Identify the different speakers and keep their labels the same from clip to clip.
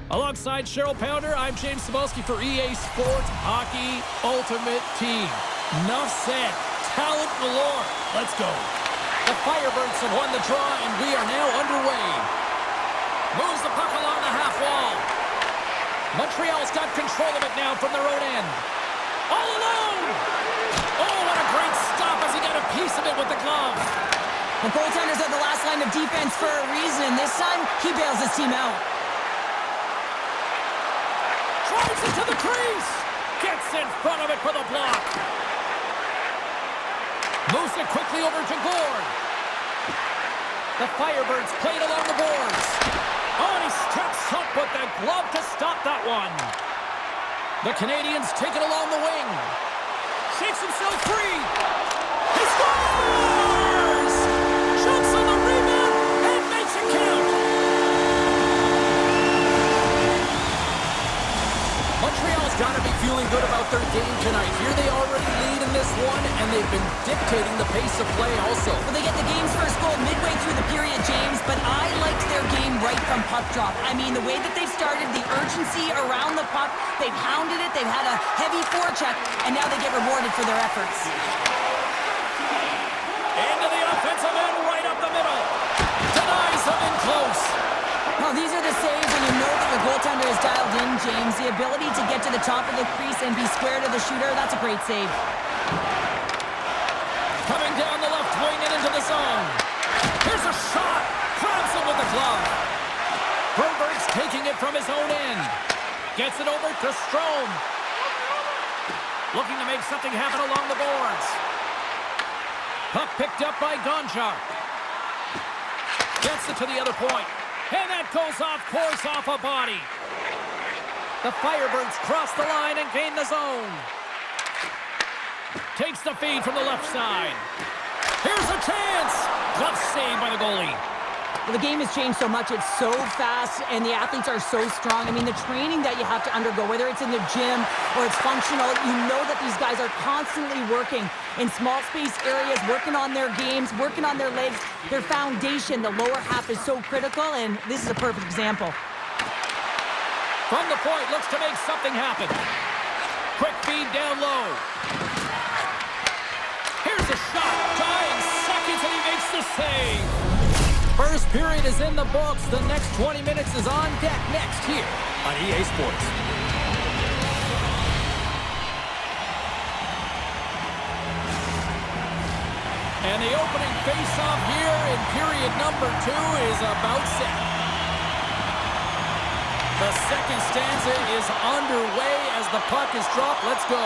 Speaker 1: Alongside Cheryl Pounder, I'm James Cebulski for EA Sports Hockey Ultimate Team. Enough said. Talent galore. Let's go. The Firebirds have won the draw, and we are now underway. Moves the puck along the half wall. Montreal's got control of it now from their own end. All alone! Oh, what a great stop as he got a piece of it with the glove.
Speaker 2: The goaltenders are the last line of defense for a reason, and this time, he bails his team out.
Speaker 1: Drives it to the crease. Gets in front of it for the block. Moves it quickly over to Gord. The Firebirds played along the boards. Oh, and he steps up with the glove to stop that one. The Canadians take it along the wing. Shakes himself free. He scores! Jumps on the rebound and makes it count. Montreal's got to be feeling good about their game tonight. Here they already lead in this one, and they've been dictating the pace of play also.
Speaker 2: Well, they get the game's first goal midway through the period, James, but I liked their game right from puck drop. I mean, the way that they've started, the urgency around the puck, they've hounded it, they've had a heavy forecheck, and now they get rewarded for their efforts.
Speaker 1: Into the offensive end, right up the middle. Denies them in close.
Speaker 2: Well, these are the saves when you know that your goaltender is dialed in, James. The ability to get to the top of the crease and be square to the shooter, that's a great save.
Speaker 1: Coming down the left wing and into the zone. Here's a shot. Grabs it with the glove. Broberg's taking it from his own end. Gets it over to Strome. Looking to make something happen along the boards. Puck picked up by Gonchar. Gets it to the other point. And that goes off course off a body. The Firebirds cross the line and gain the zone. Takes the feed from the left side. Here's a chance. Glove saved by the goalie.
Speaker 2: Well, the game has changed so much. It's so fast, and the athletes are so strong. I mean, the training that you have to undergo, whether it's in the gym or it's functional, you know that these guys are constantly working in small space areas, working on their games, working on their legs. Their foundation, the lower half, is so critical, and this is a perfect example.
Speaker 1: From the point, looks to make something happen. Quick feed down low. Here's a shot. Dying seconds, and he makes the save. First period is in the books. The next 20 minutes is on deck next here on EA Sports. And the opening face-off here in period number 2 is about set. The second stanza is underway as the puck is dropped. Let's go.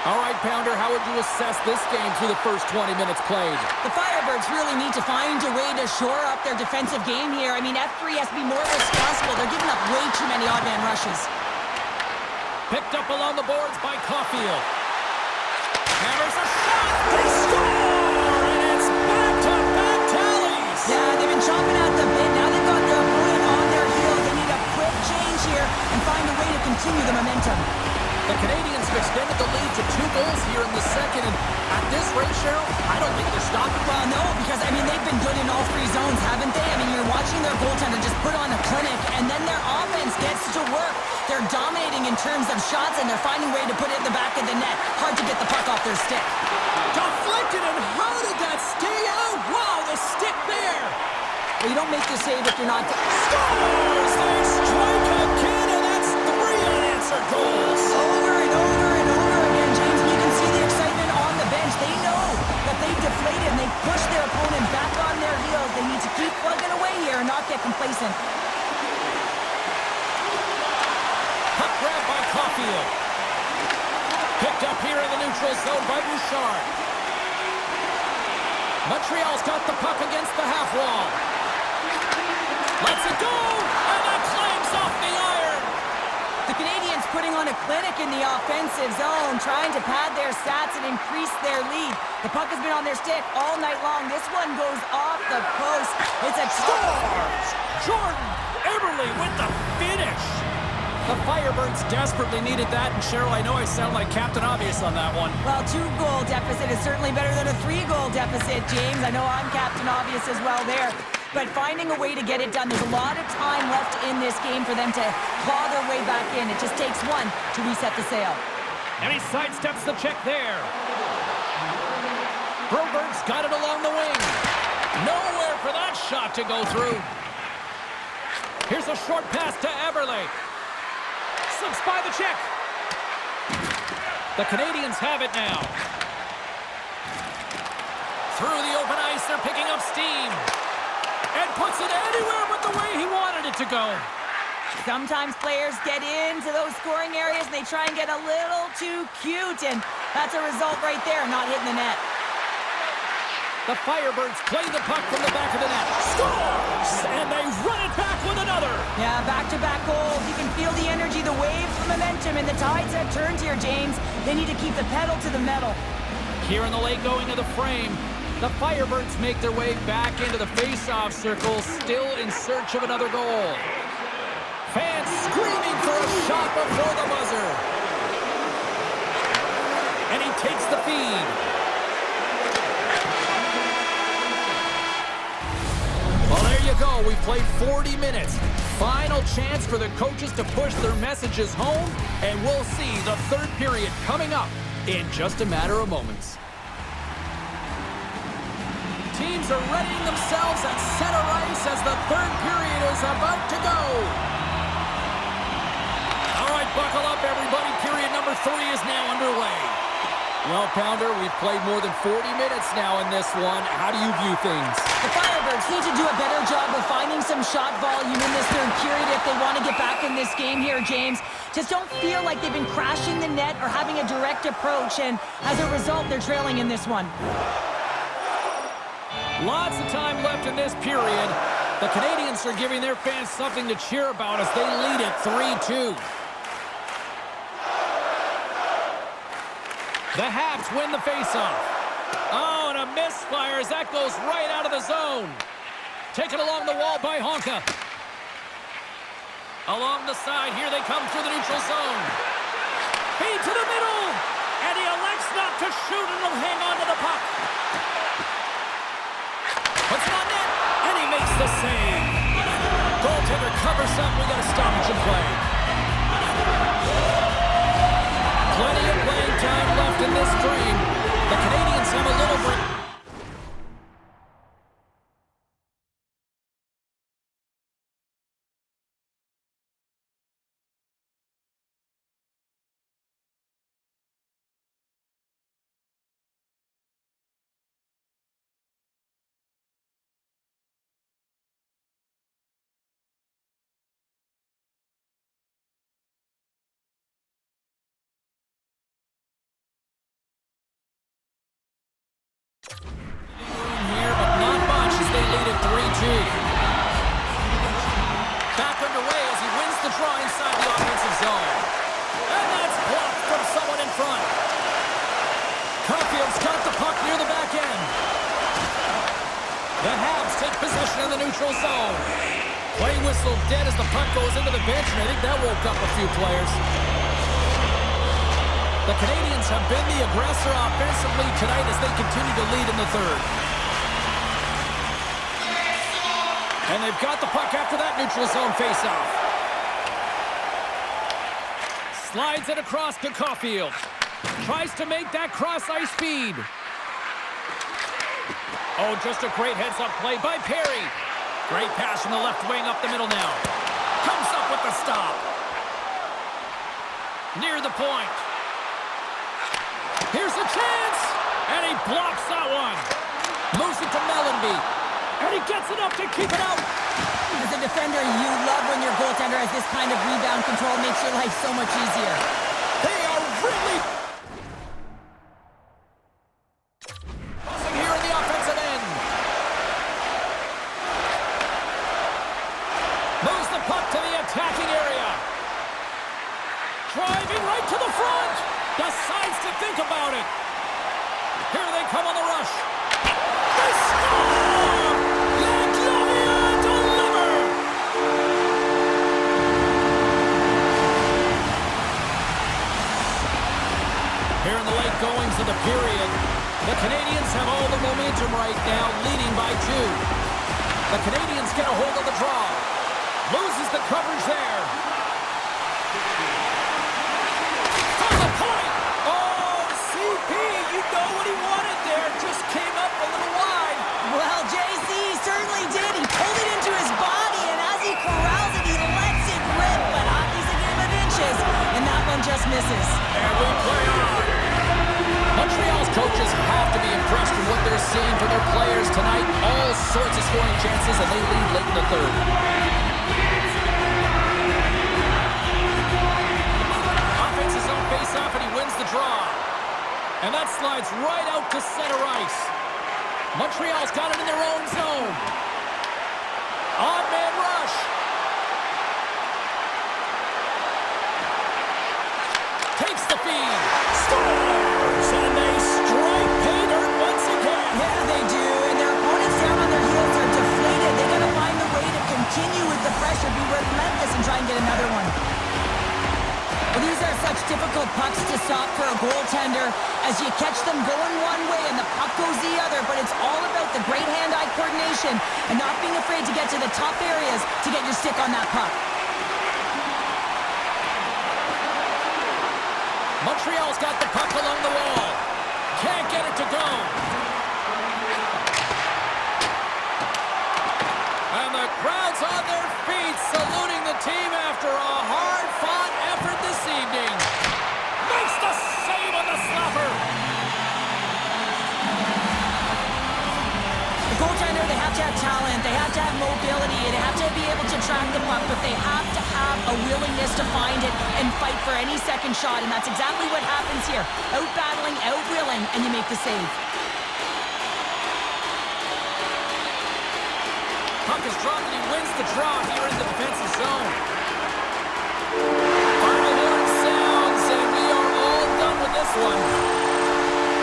Speaker 1: All right, Pounder, how would you assess this game through the first 20 minutes played?
Speaker 2: The Firebirds really need to find a way to shore up their defensive game here. I mean, F3 has to be more responsible. They're giving up way too many odd-man rushes.
Speaker 1: Picked up along the boards by Caulfield. Hammers a shot. They score! And it's back-to-back tallies.
Speaker 2: Yeah, they've been chomping at the bit. Now they've got their opponent on their heels. They need a quick change here and find a way to continue the momentum.
Speaker 1: The Canadians have extended the lead to 2 goals here in the second, and at this rate, Cheryl, I don't think they're stopping.
Speaker 2: Well, no, because, I mean, they've been good in all 3 zones, haven't they? I mean, you're watching their goaltender just put on a clinic, and then their offense gets to work. They're dominating in terms of shots, and they're finding a way to put it in the back of the net. Hard to get the puck off their stick.
Speaker 1: Deflected, and how did that stay out? Wow, the stick there.
Speaker 2: Well, you don't make the save if you're not...
Speaker 1: Scores! They strike again, and that's 3 unanswered goals.
Speaker 2: Over and over and over again, James. And you can see the excitement on the bench. They know that they've deflated and they've pushed their opponent back on their heels. They need to keep plugging away here and not get complacent.
Speaker 1: Puck grab by Caulfield. Picked up here in the neutral zone by Bouchard. Montreal's got the puck against the half wall. Lets it go, and that clangs off the iron.
Speaker 2: The Canadians putting on a clinic in the offensive zone, trying to pad their stats and increase their lead. The puck has been on their stick all night long. This one goes off the post. It's a
Speaker 1: Scores! Jordan Eberle with the finish. The Firebirds desperately needed that, and Cheryl, I know I sound like Captain Obvious on that one.
Speaker 2: Well, 2-goal deficit is certainly better than a 3-goal deficit, James. I know I'm Captain Obvious as well there. but finding a way to get it done. There's a lot of time left in this game for them to claw their way back in. It just takes one to reset the sail.
Speaker 1: And he sidesteps the check there. Broberg's got it along the wing. Nowhere for that shot to go through. Here's a short pass to Eberle. Slips by the check. The Canadians have it now. Through the open ice, they're picking up steam. And puts it anywhere but the way he wanted it to go.
Speaker 2: Sometimes players get into those scoring areas and they try and get a little too cute, and that's a result right there, not hitting the net.
Speaker 1: The Firebirds play the puck from the back of the net. Scores! And they run it back with another.
Speaker 2: Yeah, back-to-back goals. You can feel the energy, the waves, the momentum, and the tides have turned here, James. They need to keep the pedal to the metal.
Speaker 1: Here in the late going of the frame, the Firebirds make their way back into the face-off circle, still in search of another goal. Fans screaming for a shot before the buzzer. And he takes the feed. Well, there you go. We played 40 minutes. Final chance for the coaches to push their messages home, and we'll see the third period coming up in just a matter of moments. Teams are readying themselves at center ice as the third period is about to go. All right, buckle up, everybody. Period number 3 is now underway. Well, Pounder, we've played more than 40 minutes now in this one. How do you view things?
Speaker 2: The Firebirds need to do a better job of finding some shot volume in this third period if they want to get back in this game here, James. Just don't feel like they've been crashing the net or having a direct approach, and as a result, they're trailing in this one.
Speaker 1: Lots of time left in this period. The Canadians are giving their fans something to cheer about as they lead it 3-2. The Habs win the faceoff. Oh, and a misfire as that goes right out of the zone. Taken along the wall by Honka. Along the side, here they come through the neutral zone. Feed to the middle, and he elects not to shoot, and he'll hang on to the puck. Puts it on net, and he makes the save. Goaltender covers up. We got a stoppage in play. Plenty of playing time left in this frame. The Canadians have a little break. Back underway as he wins the draw inside the offensive zone. And that's blocked from someone in front. Caulfield's got the puck near the back end. The Habs take possession of the neutral zone. Play whistle dead as the puck goes into the bench, and I think that woke up a few players. The Canadians have been the aggressor offensively tonight as they continue to lead in the third. And they've got the puck after that neutral zone faceoff. Slides it across to Caulfield. Tries to make that cross-ice feed. Oh, just a great heads-up play by Perry. Great pass from the left wing up the middle now. Comes up with the stop. Near the point. Here's a chance. And he blocks that one. Moves it to Mellenby. And he gets enough to keep it out.
Speaker 2: As a defender, you love when your goaltender has this kind of rebound control. Makes your life so much easier.
Speaker 1: They are really crossing here in the offensive end. Moves the puck to the attacking area. Driving right to the front. Decides to think about it. Here they come on the rush. They score! Here in the late goings of the period, the Canadians have all the momentum right now, leading by 2. The Canadians get a hold of the draw. Loses the coverage there. From the point! Oh, CP, you know what he wanted there. Just came up a little wide.
Speaker 2: Well, JC certainly did. He pulled it into his body, and as he corrals it, he lets it rip. But hockey's a game of inches, and that one just misses.
Speaker 1: And we play on. Montreal's coaches have to be impressed with what they're seeing from their players tonight. All sorts of scoring chances, and they lead late in the third. Offense's own face-off, and he wins the draw. And that slides right out to center ice. Montreal's got it in their own zone. Odd man rush. Takes the feed. Scores! And they strike pay dirt once again.
Speaker 2: Yeah, they do. And their opponents down on their heels are deflated. They got to find a way to continue with the pressure, be relentless, and try and get another one. Well, these are such difficult pucks to stop for a goaltender as you catch them going one way and the puck goes the other, but it's all about the great hand-eye coordination and not being afraid to get to the tough areas to get your stick on that puck.
Speaker 1: Montreal's got the puck along the wall. Can't get it to go. And the crowd's on their feet saluting the team after a hard-fought effort this evening. Makes the save on the slapper.
Speaker 2: The goaltender, they have to have talent, they have to have mobility, they have to be able to track the puck, but they have to have a willingness to find it and fight for any second shot, and that's exactly what happens here. Out-battling, out-willing, and you make the save.
Speaker 1: Puck is dropped and he wins the draw here in the defensive zone. Final horn sounds, and we are all done with this one.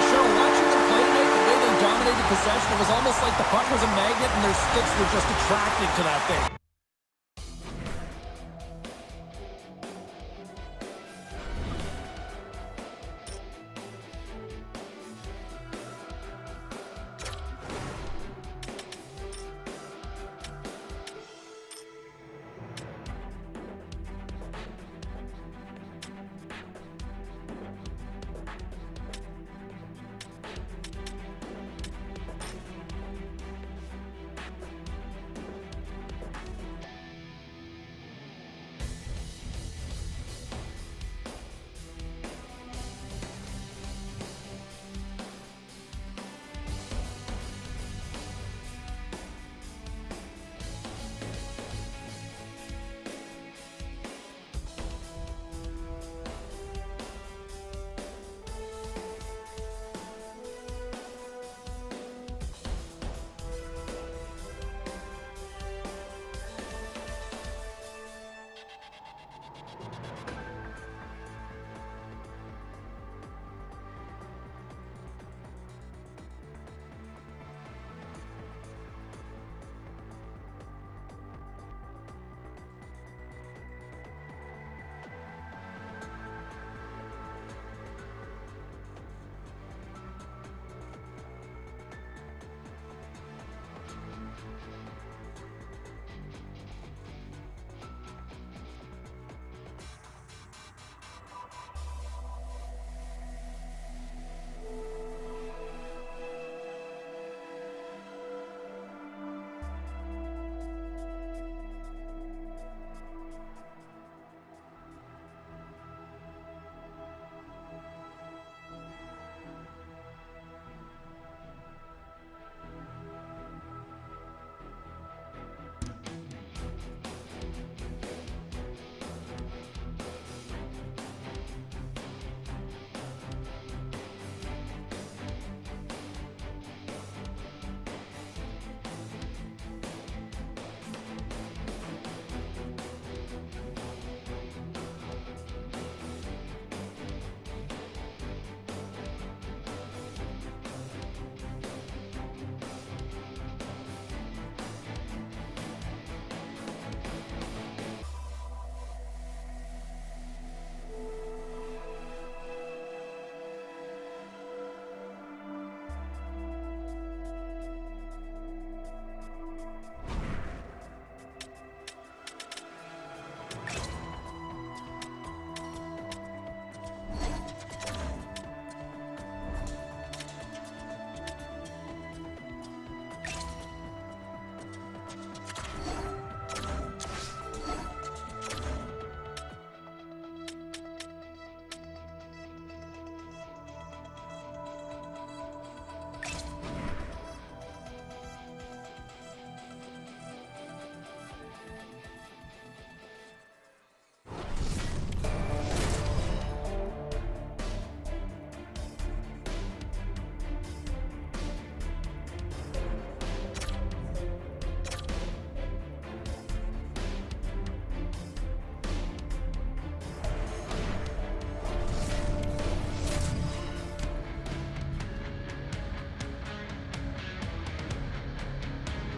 Speaker 1: Sure, watching them play tonight, the way they dominated possession, it was almost like the puck was a magnet and their sticks were just attracted to that thing.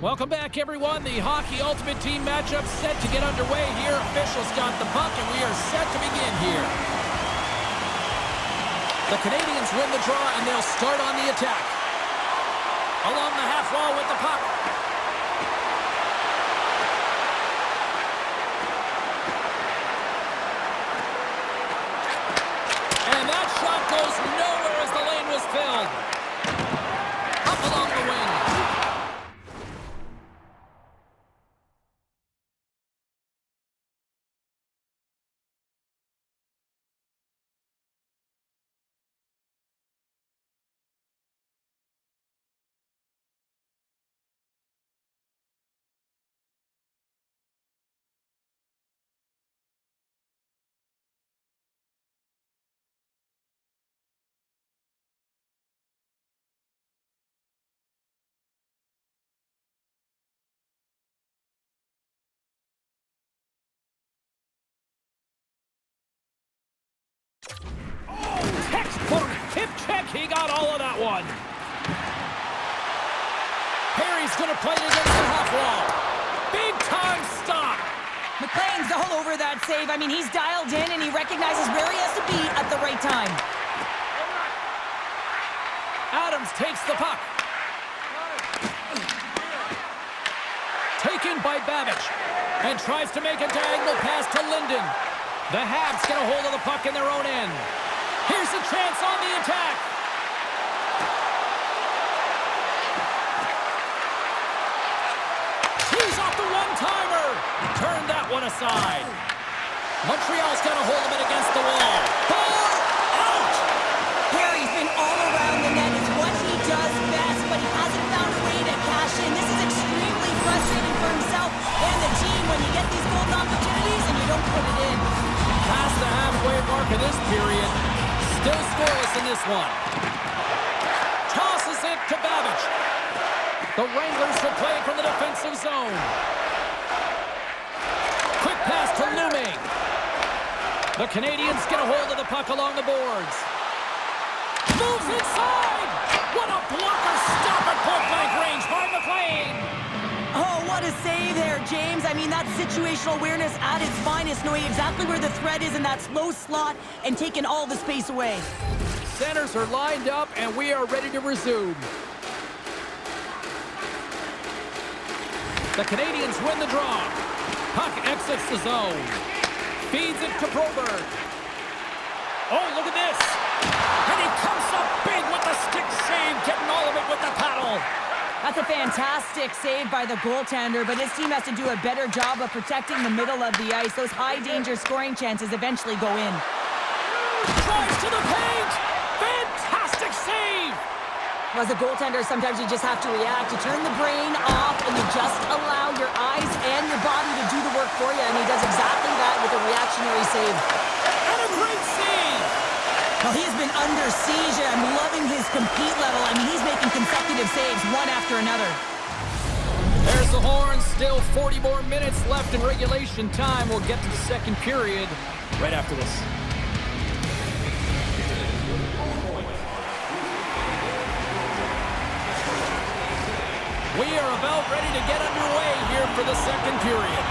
Speaker 1: Welcome back, everyone. The Hockey Ultimate Team matchup set to get underway here. Officials got the puck, and we are set to begin here. The Canadians win the draw, and they'll start on the attack. Along the half wall with the puck. And that shot goes nowhere as the lane was filled. Up along the wing. Textbook hip check. He got all of that one. Perry's going to play it against the half wall. Big time stop.
Speaker 2: McLean's all over that save. I mean, he's dialed in and he recognizes where he has to be at the right time.
Speaker 1: Adams takes the puck. Taken by Babbage. And tries to make a diagonal pass to Linden. The Habs get a hold of the puck in their own end. Here's a chance on the attack. He's off the one-timer. Turn that one aside. Montreal's got a hold of it against the wall. Ball out.
Speaker 2: Perry's been all around the net. It's what he does best, but he hasn't found a way to cash in. This is extremely frustrating for himself and the team when you get these golden opportunities and you don't put it in.
Speaker 1: Past the halfway mark of this period. Still scoreless in this one. Tosses it to Babbage. The Wranglers will play it from the defensive zone. Quick pass to Lume. The Canadians get a hold of the puck along the boards. Moves inside. What a blocker stop at point-blank range by McLean.
Speaker 2: Oh, what a save there, James. I mean, that's situational awareness at its finest, knowing exactly where the threat is in that slow slot and taking all the space away.
Speaker 1: Centers are lined up, and we are ready to resume. The Canadians win the draw. Puck exits the zone. Feeds it to Broberg. Oh, look at this. And he comes up big with the stick save, getting all of it with the paddle.
Speaker 2: That's a fantastic save by the goaltender, but his team has to do a better job of protecting the middle of the ice. Those high-danger scoring chances eventually go in.
Speaker 1: Drives to the paint! Fantastic save!
Speaker 2: Well, as a goaltender, sometimes you just have to react. You turn the brain off, and you just allow your eyes and your body to do the work for you, and he does exactly that with a reactionary save.
Speaker 1: And a great save!
Speaker 2: Well, he has been under siege, and I'm loving his compete level. I mean, he's making consecutive saves, one after another.
Speaker 1: There's the horn. Still 40 more minutes left in regulation time. We'll get to the second period right after this. We are about ready to get underway here for the second period.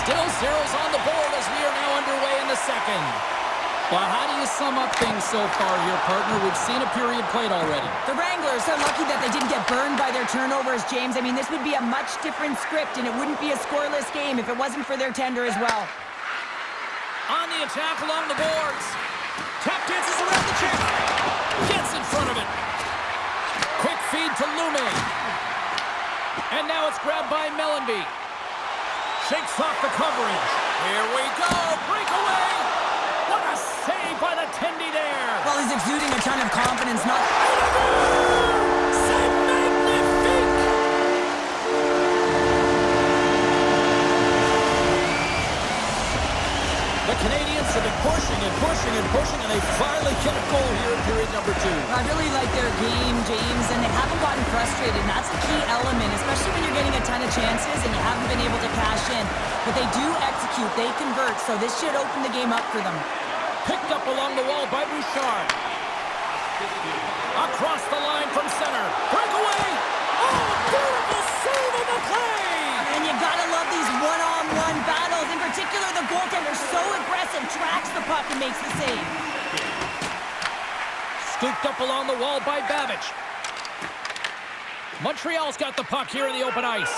Speaker 1: Still zeros on the board as we are now underway in the second. Well, how do you sum up things so far here, partner? We've seen a period played already.
Speaker 2: The Wranglers are lucky that they didn't get burned by their turnovers, James. I mean, this would be a much different script, and it wouldn't be a scoreless game if it wasn't for their tender as well.
Speaker 1: On the attack along the boards. Tap dances around the check. Gets in front of it. Quick feed to Lume. And now it's grabbed by Mellenby. Shakes off the coverage. Here we go. Breakaway. What a save by the Tendy there.
Speaker 2: Well, he's exuding a ton of confidence, not...
Speaker 1: C'est magnifique. The Canadians have been pushing and pushing and pushing, and they finally get a goal here in period number 2.
Speaker 2: I really like their game, James, and they haven't gotten frustrated, and that's a key element, especially when you're getting a ton of chances and you haven't been able to cash in. But they do execute, they convert, so this should open the game up for them.
Speaker 1: Picked up along the wall by Bouchard. across the line from center. Breakaway! Oh, beautiful save on the play!
Speaker 2: And you gotta love these one-on-one battles. In particular, the goaltender so aggressive, tracks the puck and makes the save.
Speaker 1: Scooped up along the wall by Babbage. Montreal's got the puck here in the open ice.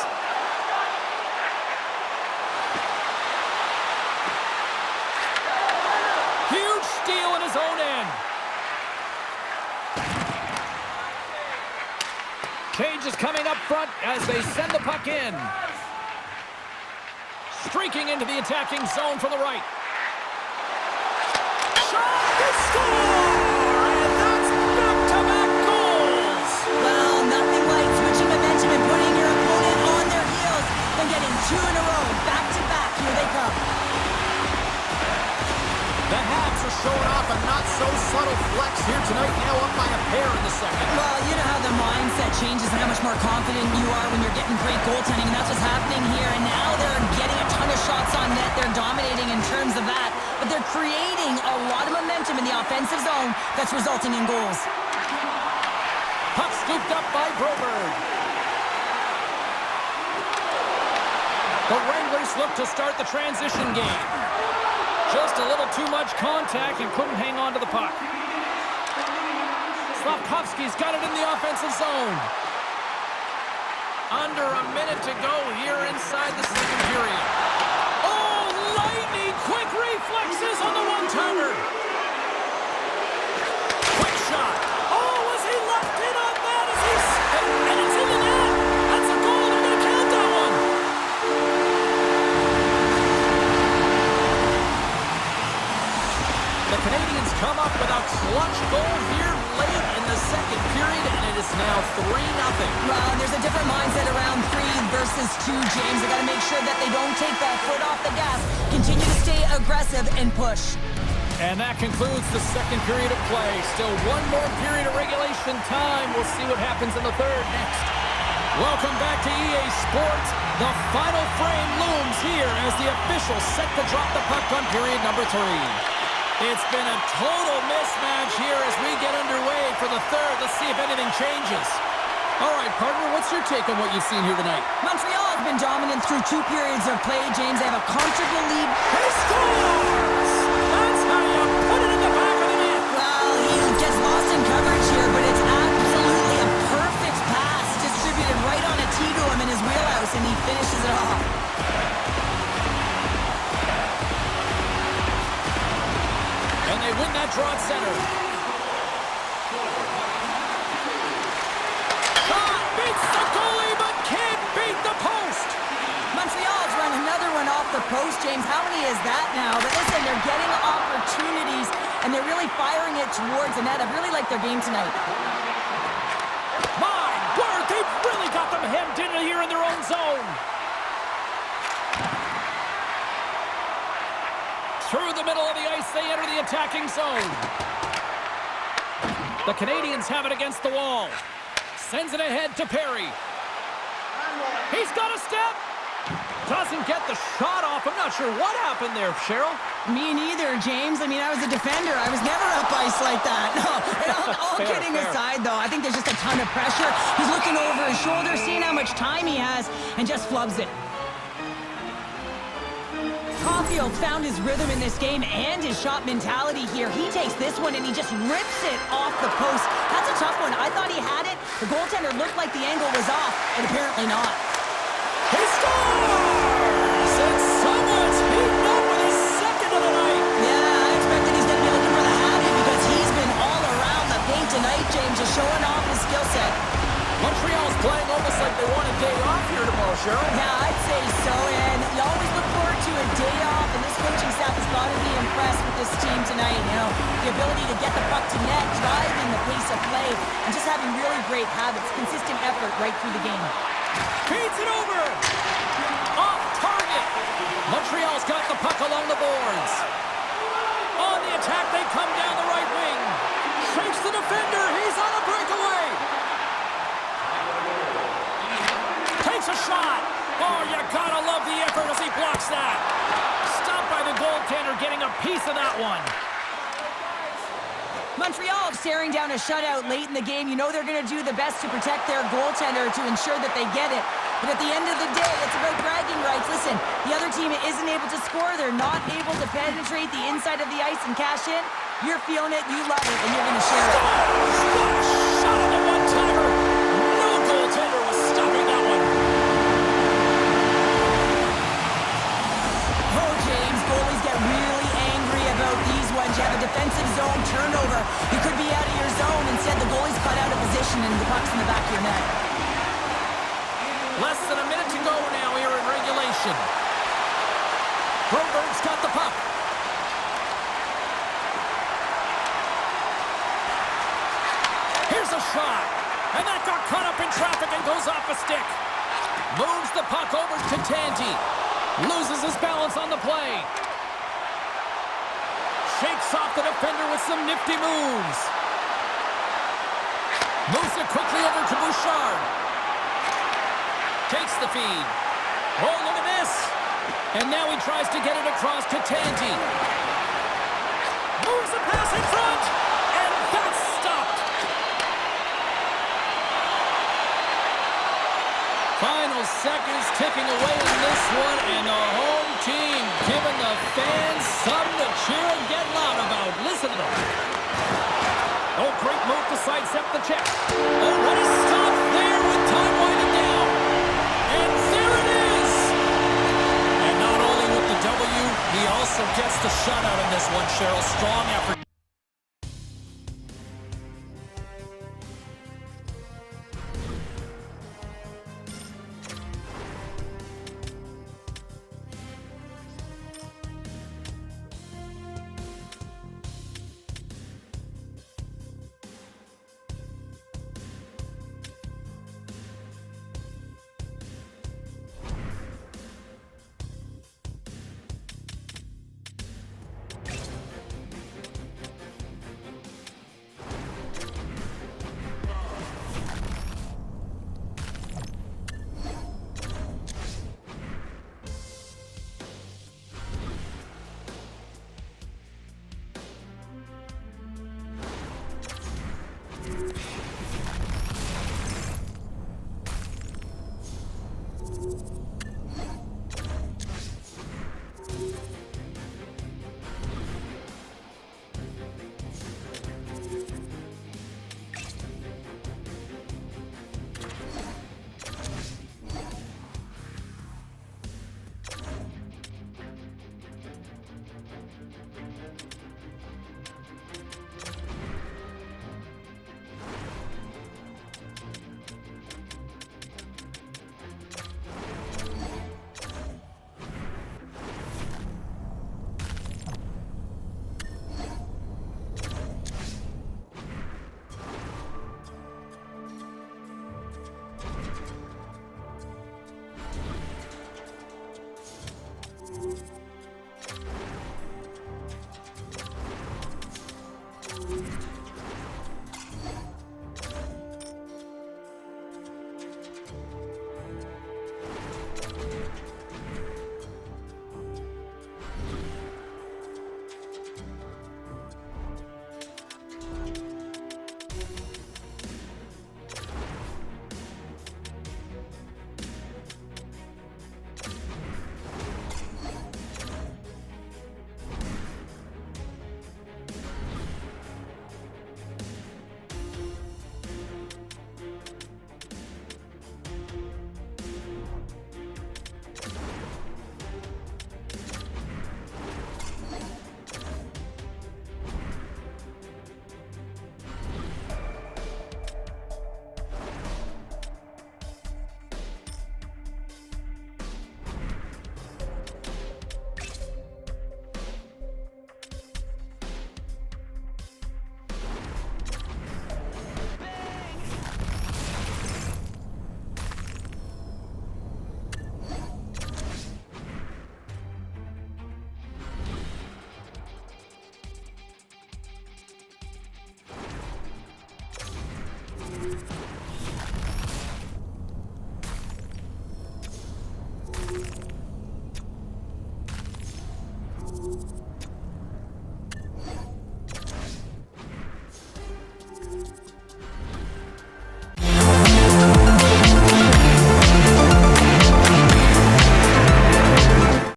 Speaker 1: Huge steal in his own end. Change is coming up front as they send the puck in. Streaking into the attacking zone from the right. Shot! They score! And that's back-to-back goals!
Speaker 2: Well, nothing like switching momentum and putting your opponent on their heels and getting two in a row. Back-to-back, here they come.
Speaker 1: The Habs are showing off a not-so-subtle flex here tonight, now up by a pair in the second.
Speaker 2: Well, you know how the mindset changes and how much more confident you are when you're getting great goaltending, and that's what's happening here. And now they're getting a ton of shots on net. They're dominating in terms of that, but they're creating a lot of momentum in the offensive zone that's resulting in goals.
Speaker 1: Puck scooped up by Broberg. The Wranglers look to start the transition game. Just a little too much contact and couldn't hang on to the puck. Slafkovsky's got it in the offensive zone. Under a minute to go here inside the second period. Oh, lightning quick reflexes on the one-timer. Quick shot. Oh, was he left in on that? And it's in the net. That's a goal. They're going to count that one. The Canadians come up with a clutch goal here late in the second period, and it is now 3-0.
Speaker 2: Well, there's a different mindset around 3 versus 2, James. They got to make sure that they don't take that foot off the gas. Continue to stay aggressive and push.
Speaker 1: And that concludes the second period of play. Still one more period of regulation time. We'll see what happens in the third next. Welcome back to EA Sports. The final frame looms here as the officials set to drop the puck on period number 3. It's been a total mismatch here as we get underway for the third. Let's see if anything changes. All right, partner, what's your take on what you've seen here tonight?
Speaker 2: Montreal has been dominant through 2 periods of play, James. They have a comfortable lead.
Speaker 1: He scores! That's how you put it in the back of the net.
Speaker 2: Well, he gets lost in coverage here, but it's absolutely a perfect pass distributed right on a tee to him in his wheelhouse, and he finishes it off.
Speaker 1: And they win that draw at center. Shot beats the goalie, but can't beat the post.
Speaker 2: Montreal's run another one off the post, James. How many is that now? But listen, they're getting opportunities, and they're really firing it towards the net. I really like their game tonight.
Speaker 1: My word, they've really got them hemmed in here in their own zone. Through the middle of the ice, they enter the attacking zone. The Canadians have it against the wall. Sends it ahead to Perry. He's got a step. Doesn't get the shot off. I'm not sure what happened there, Cheryl.
Speaker 2: Me neither, James. I mean, I was a defender. I was never up ice like that. No, all kidding aside, though, I think there's just a ton of pressure. He's looking over his shoulder, seeing how much time he has, and just flubs it. Caulfield found his rhythm in this game and his shot mentality here. He takes this one and he just rips it off the post. That's a tough one. I thought he had it. The goaltender looked like the angle was off, and apparently not.
Speaker 1: He scores! And someone's heating up with his second of the night.
Speaker 2: Yeah, I expected he's going to be looking for the hattie because he's been all around the paint tonight, James, just showing off his skill set.
Speaker 1: Montreal's playing almost like they want a day off here tomorrow, Cheryl.
Speaker 2: Yeah, I'd say so, and you always look forward to a day off, and this coaching staff has got to be impressed with this team tonight. You know, the ability to get the puck to net, driving the pace of play, and just having really great habits, consistent effort right through the game.
Speaker 1: Feeds it over. Off target. Montreal's got the puck along the boards. On the attack, they come down the right wing. Shakes the defender. He's on a breakaway. Takes a shot. Oh, you gotta love the effort as he blocks that. Stopped by the goaltender, getting a piece of that one.
Speaker 2: Montreal staring down a shutout late in the game. You know they're going to do the best to protect their goaltender to ensure that they get it. But at the end of the day, it's about bragging rights. Listen, the other team isn't able to score. They're not able to penetrate the inside of the ice and cash in. You're feeling it, you love it, and you're going to share it.
Speaker 1: Shot on the one-timer. No goaltender was stopping that one.
Speaker 2: Oh, James, goalies get really angry about these ones. You have a defensive zone turnover. You could be out of your zone. Instead, the goalie's cut out of position and the puck's in the back of your net.
Speaker 1: Less than a minute to go now here in regulation. Broberg's got the puck. Here's a shot. And that got caught up in traffic and goes off a stick. Moves the puck over to Tanti. Loses his balance on the play. Shakes off the defender with some nifty moves. Moves it quickly over to Bouchard. Takes the feed. Oh, look at this. And now he tries to get it across to Tanti. Moves the pass in front. And that's stopped. Final seconds ticking away in this one. And the home team giving the fans something to cheer and get loud about. Listen to them. Oh, great move to sidestep the check. Oh, what a stop there with time winding down. And there it is! And not only with the W, he also gets the shutout in this one, Cheryl. Strong effort.